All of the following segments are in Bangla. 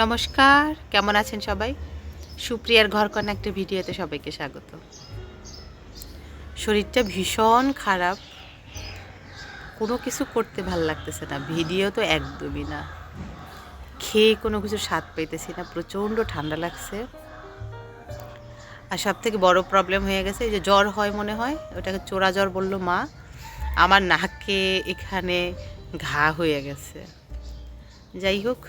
নমস্কার, কেমন আছেন সবাই? সুপ্রিয়ার ঘরকন্না একটা ভিডিওতে সবাইকে স্বাগত। শরীরটা ভীষণ খারাপ, কোনো কিছু করতে ভাল লাগতেছে না, ভিডিও তো একদমই না, খেয়ে কোনো কিছু স্বাদ পাইতেছি না, প্রচণ্ড ঠান্ডা লাগছে। আর সব থেকে বড় প্রবলেম হয়ে গেছে এই যে জ্বর হয় মনে হয়, ওটাকে চোরা জ্বর বললো মা। আমার নাকে এখানে ঘা হয়ে গেছে। যাই হোক,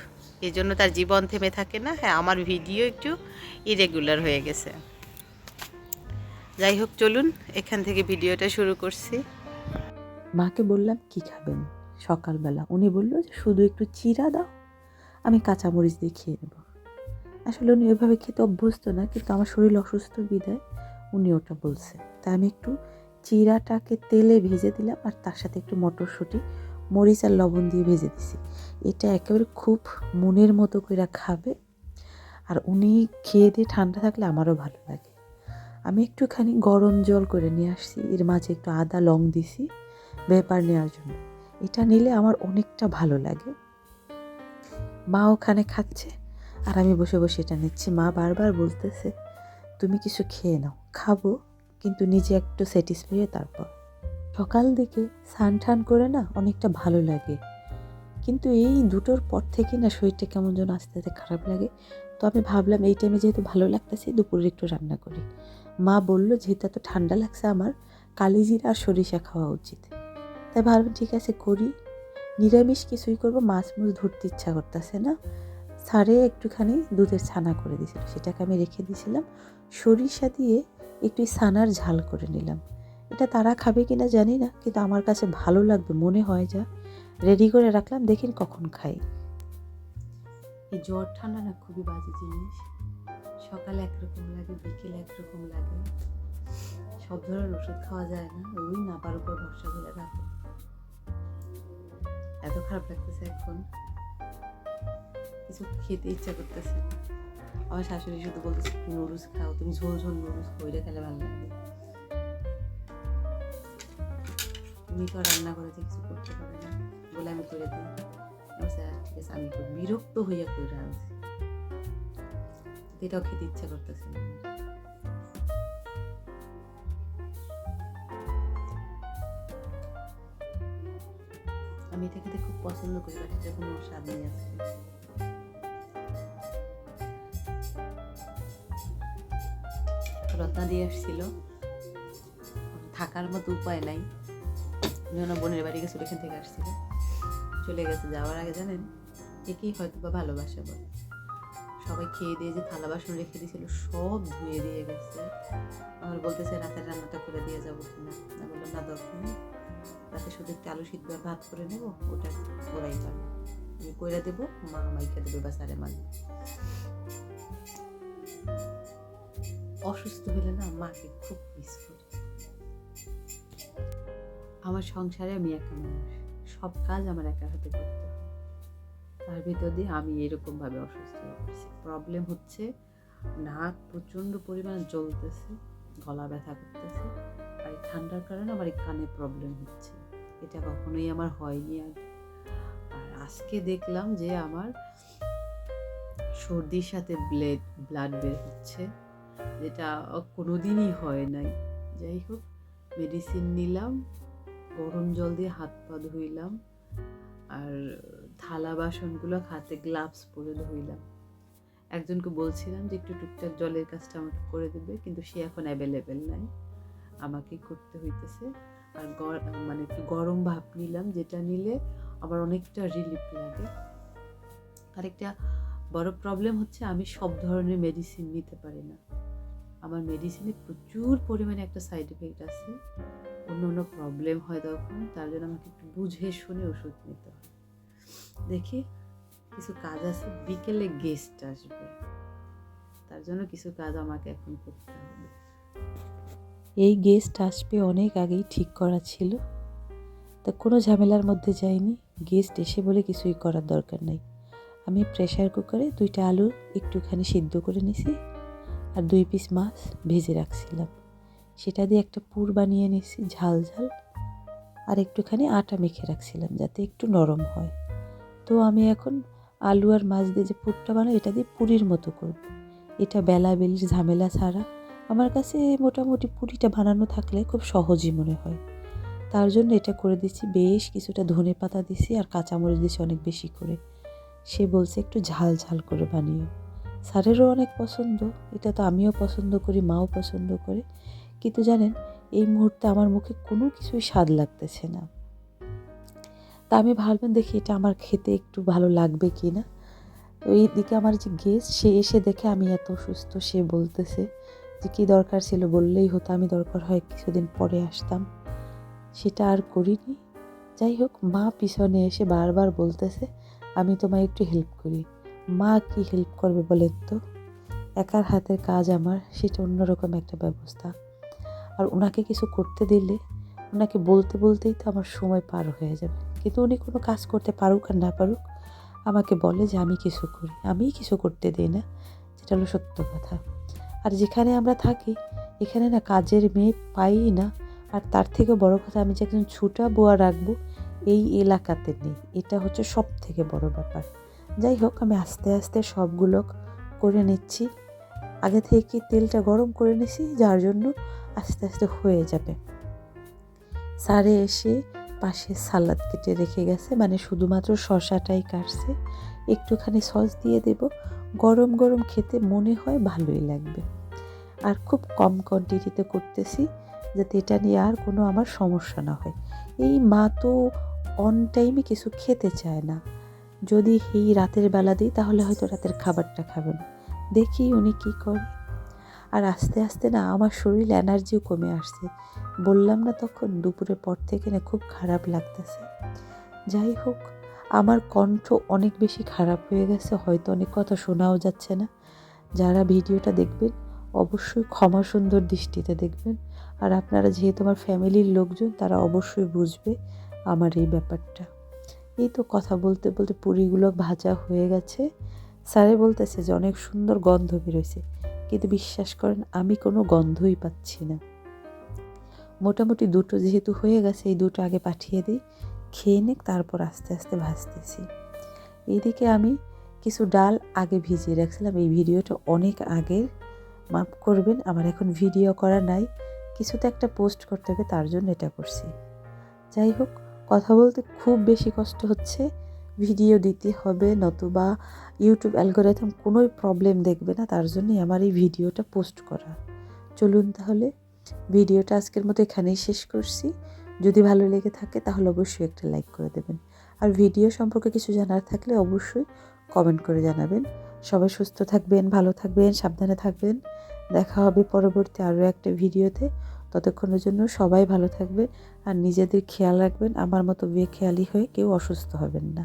এই জন্য তার জীবন থেমে থাকে না। হ্যাঁ, আমার ভিডিও একটু ইরেগুলার হয়ে গেছে। যাই হোক, চলুন এখান থেকে ভিডিওটা শুরু করছি। মাকে বললাম কি খাবেন সকালবেলা, উনি বলল যে শুধু একটু চিড়া দাও, আমি কাঁচামরিচ দিয়ে খেয়ে নেব। আসলে উনি ওইভাবে খেতে অভ্যস্ত না, কিন্তু আমার শরীর অসুস্থ বিধায় উনি ওটা বলছে। তাই আমি একটু চিড়াটাকে তেলে ভেজে দিলাম, আর তার সাথে একটু মটরশুঁটি মরিচ আর লবণ দিয়ে ভেজে দিছি। এটা একেবারে খুব মনের মতো করে খাবে, আর উনি খেয়ে দিয়ে ঠান্ডা থাকলে আমারও ভালো লাগে। আমি একটুখানি গরম জল করে নিয়ে আসছি, এর মাঝে একটু আদা লং দিছি ব্যাপার নেওয়ার জন্য। এটা নিলে আমার অনেকটা ভালো লাগে। মা ওখানে খাচ্ছে আর আমি বসে বসে এটা নিচ্ছি। মা বারবার বলতেছে তুমি কিছু খেয়ে নাও। খাবো, কিন্তু নিজে একটু স্যাটিসফাই হয়ে তারপর। সকাল দিকে স্নান টান করে না অনেকটা ভালো লাগে, কিন্তু এই দুটোর পর থেকে না শরীরটা কেমন যেন আস্তে আস্তে খারাপ লাগে। তো আমি ভাবলাম এই টাইমে যেহেতু ভালো লাগতেছে, দুপুরে একটু রান্না করি। মা বলল যেহেতু এত ঠান্ডা লাগছে আমার কালিজিরা আর সরিষা খাওয়া উচিত। তাই ভাবলাম ঠিক আছে করি। নিরামিষ কিছুই করবো, মাছ মুছ ধরতে ইচ্ছা করতেছে না। স্যারে একটুখানি দুধের ছানা করে দিয়েছিল, সেটাকে আমি রেখে দিয়েছিলাম। সরিষা দিয়ে একটু ছানার ঝাল করে নিলাম। এটা তারা খাবে কিনা জানি না, কিন্তু আমার কাছে ভালো লাগবে মনে হয়। যা রেডি করে রাখলাম, দেখেন কখন খাই। এই জ্বর ঠান্ডা না খুবই বাজে জিনিস। সকালে একরকম লাগে, বিকেলে একরকম লাগে। সব ধরনের ওষুধ খাওয়া যায় না, ওই নাপার উপর ভরসা করে রাখো। এত খারাপ লাগতেছে এখন, কিছু খেতে ইচ্ছা করতেছে না। আমার শাশুড়ি শুধু বলতেছে একটু নুডলস খাও, তুমি ঝোল ঝোল নুডলস খাও, ওইটা খেলে ভালো লাগে। তুমি তো রান্না করে যে কিছু করতে পারে না বলে আমি করে দিই। ঠিক আছে, আমি একটু বিরক্ত হইয়া করে আনছি, এটাও খেতে ইচ্ছা করতেছে না। আমি এটা খেতে খুব পছন্দ করি, বাট এটা কোনো স্বাদ নেই আজকে। রত্না দিয়ে আসছিল, থাকার মতো উপায় নাই। উনি বোনের বাড়ি গেছিল, এখান থেকে আসছিল, চলে গেছে। যাওয়ার আগে জানেন একেই হয়তো বা ভালোবাসা বলে, সবাই খেয়ে দিয়ে যে থালা বাসন রেখে দিয়েছিল সব ধুয়ে দিয়ে গেছে। আমার বলতেছে রাতের রান্নাটা করে দিয়ে যাবো কিনা। না, বললাম না দরকার নেই, রাতে শুধু একটু আলু সিদ্ধ আর ভাত করে নেবো, ওটা ওরাই পাবে, আমি করে দেবো, মা মাইকে দেবে বা সারে মাঝে। অসুস্থ হলে না মাকে খুব মিস করি। আমার সংসারে আমি একা মানুষ, সব কাজ আমার একা হাতে করতে হয়। তার ভিতর দিয়ে আমি এরকমভাবে অসুস্থ হয়ে পড়ছি। প্রবলেম হচ্ছে নাক প্রচণ্ড পরিমাণে জ্বলতেছে, গলা ব্যথা করতেছে, আর এই ঠান্ডার কারণে আমার এই কানে প্রবলেম হচ্ছে। এটা কখনোই আমার হয়নি আগে। আর আজকে দেখলাম যে আমার সর্দির সাথে ব্লাড বের হচ্ছে, যেটা কোনোদিনই হয় নাই। যাই হোক, মেডিসিন নিলাম, গরম জল দিয়ে হাত পা ধুইলাম, আর থালা বাসনগুলো হাতে গ্লাভস পরে ধুইলাম। একজনকে বলছিলাম যে একটু টুকটাক জলের কাজটা আমাকে করে দেবে, কিন্তু সে এখন অ্যাভেলেবেল নাই, আমাকেই করতে হইতেছে। আর মানে একটু গরম ভাপ নিলাম, যেটা নিলে আবার অনেকটা রিলিফ লাগে। আরেকটা বড় প্রবলেম হচ্ছে আমি সব ধরনের মেডিসিন নিতে পারি না। আমার মেডিসিনে প্রচুর পরিমাণে একটা সাইড এফেক্ট আছে, অন্য অন্য প্রবলেম হয় তখন, তার জন্য আমাকে একটু বুঝে শুনে ওষুধ নিতে হয়। দেখি কিছু কাজ আছে, বিকেলে গেস্ট আসবে, তার জন্য কিছু কাজ আমাকে এখন করতে হবে। এই গেস্ট আসবে অনেক আগেই ঠিক করা ছিল, তা কোনো ঝামেলার মধ্যে যাইনি। গেস্ট এসে বলে কিছুই করার দরকার নাই। আমি প্রেসার কুকারে 2টা আলু একটুখানি সিদ্ধ করে নিছি, আর 2 পিস মাছ ভেজে রাখছিলাম, সেটা দিয়ে একটা পুর বানিয়ে নিছি ঝাল ঝাল, আর একটুখানি আটা মেখে রাখছিলাম যাতে একটু নরম হয়। তো আমি এখন আলু আর মাছ দিয়ে যে পুরটা বানাই এটা দিয়ে পুরির মতো করব। এটা বেলাবেলির ঝামেলা ছাড়া আমার কাছে মোটামুটি পুরিটা বানানো থাকলে খুব সহজই মনে হয়। তার জন্য এটা করে দিচ্ছি, বেশ কিছুটা ধনে পাতা দিছি আর কাঁচামরিচ দিছি অনেক বেশি করে। সে বলছে একটু ঝাল ঝাল করে বানিও। স্যারেরও অনেক পছন্দ, এটা তো আমিও পছন্দ করি, মাও পছন্দ করে। কিন্তু জানেন, এই মুহূর্তে আমার মুখে কোনো কিছুই স্বাদ লাগতেছে না। তা আমি ভাবলাম দেখি এটা আমার খেতে একটু ভালো লাগবে কি না। তো এইদিকে আমার যে গেস্ট, সে এসে দেখে আমি এত সুস্থ, সে বলতেছে যে কী দরকার ছিল বললেই হতো, আমি দরকার হয় কিছুদিন পরে আসতাম। সেটা আর করিনি। যাই হোক, মা পিছনে এসে বারবার বলতেছে আমি তোমায় একটু হেল্প করি। মা কি হেল্প করবে বলেন তো? একার হাতের কাজ আমার, সেটা অন্যরকম একটা ব্যবস্থা। আর ওনাকে কিছু করতে দিলে ওনাকে বলতে বলতেই তো আমার সময় পার হয়ে যাবে। কিন্তু উনি কোনো কাজ করতে পারুক আর না পারুক, আমাকে বলে যে আমি কিছু করি, আমিই কিছু করতে দিই না, যেটা হলো সত্য কথা। আর যেখানে আমরা থাকি এখানে না কাজের মেয়ে পাই না। আর তার থেকেও বড় কথা, আমি যে একজন ছুটা বুয়া রাখবো এই এলাকাতে নেই, এটা হচ্ছে সব থেকে বড় ব্যাপার। যাই হোক, আমি আস্তে আস্তে সবগুলো করে নিচ্ছি। আগে থেকে তেলটা গরম করে নিছি, যার জন্য আস্তে আস্তে হয়ে যাবে। স্যারে এসে পাশে সালাদ কেটে রেখে গেছে, মানে শুধুমাত্র শসাটাই কাটছে। একটুখানি সস দিয়ে দেব, গরম গরম খেতে মনে হয় ভালোই লাগবে। আর খুব কম কোয়ান্টিটিতে করতেছি, যাতে এটা নিয়ে আর কোনো আমার সমস্যা না হয়। এই মা তো অন টাইমে কিছু খেতে চায় না। যদি এই রাতের বেলা দিই তাহলে হয়তো রাতের খাবারটা খাবে না। দেখি উনি কী করে। আর আস্তে আস্তে না আমার শরীর এনার্জিও কমে আসছে। বললাম না তখন দুপুরের পর থেকে না খুব খারাপ লাগতেছে। যাই হোক, আমার কণ্ঠ অনেক বেশি খারাপ হয়ে গেছে, হয়তো অনেক কথা শোনাও যাচ্ছে না। যারা ভিডিওটা দেখবেন অবশ্যই ক্ষমা সুন্দর দৃষ্টিতে দেখবেন। আর আপনারা যেহেতু আমার ফ্যামিলির লোকজন, তারা অবশ্যই বুঝবে আমার এই ব্যাপারটা। এই তো কথা বলতে বলতে পুরিগুলো ভাজা হয়ে গেছে। স্যারে বলতেছে যে অনেক সুন্দর গন্ধ বেরোয়েছে, কিন্তু বিশ্বাস করেন আমি কোনো গন্ধই পাচ্ছি না। মোটামুটি দুটো যেহেতু হয়ে গেছে, এই দুটো আগে পাঠিয়ে দিই, খেয়ে নিক, তারপর আস্তে আস্তে ভাজতেছি। এইদিকে আমি কিছু ডাল আগে ভিজিয়ে রাখছিলাম। এই ভিডিওটা অনেক আগের, মাফ করবেন, আমার এখন ভিডিও করা নাই, কিছু তো একটা পোস্ট করতে হবে, তার জন্য এটা করছি। যাই হোক, কথা বলতে খুব বেশি কষ্ট হচ্ছে, ভিডিও দিতে হবে, নতুবা ইউটিউব অ্যালগোরিথম কোনোই প্রবলেম দেখবে না, তার জন্যই আমার এই ভিডিওটা পোস্ট করা। চলুন তাহলে ভিডিওটা আজকের মতো এখানেই শেষ করছি। যদি ভালো লেগে থাকে তাহলে অবশ্যই একটা লাইক করে দেবেন। আর ভিডিও সম্পর্কে কিছু জানার থাকলে অবশ্যই কমেন্ট করে জানাবেন। সবাই সুস্থ থাকবেন, ভালো থাকবেন, সাবধানে থাকবেন। দেখা হবে পরবর্তী আরও একটা ভিডিওতে। ততক্ষণের জন্য সবাই ভালো থাকবেন আর নিজেদের খেয়াল রাখবেন। আমার মতো বেখেয়ালি হয়ে কেউ অসুস্থ হবেন না।